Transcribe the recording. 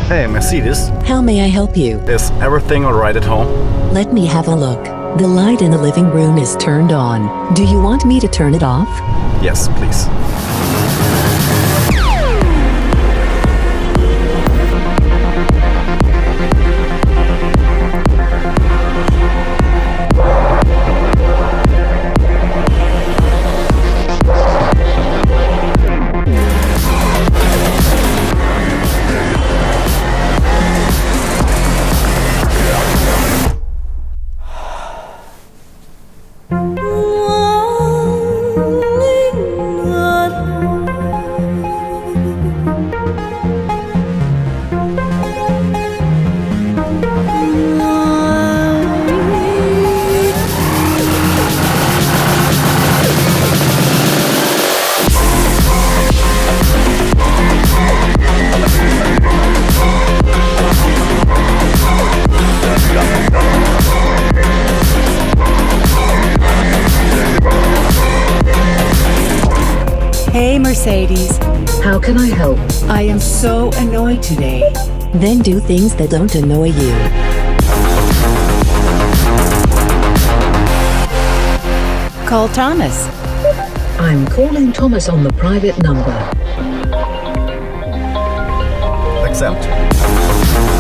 Hey, Mercedes, How may I help you? is everything alright at home? Let me have a look. The light in the living room is turned on. Do you want me to turn it off? Yes, please. Hey, Mercedes. How can I help? I am so annoyed today. Then do things that don't annoy you. Call Thomas. I'm calling Thomas on the private number. Accept.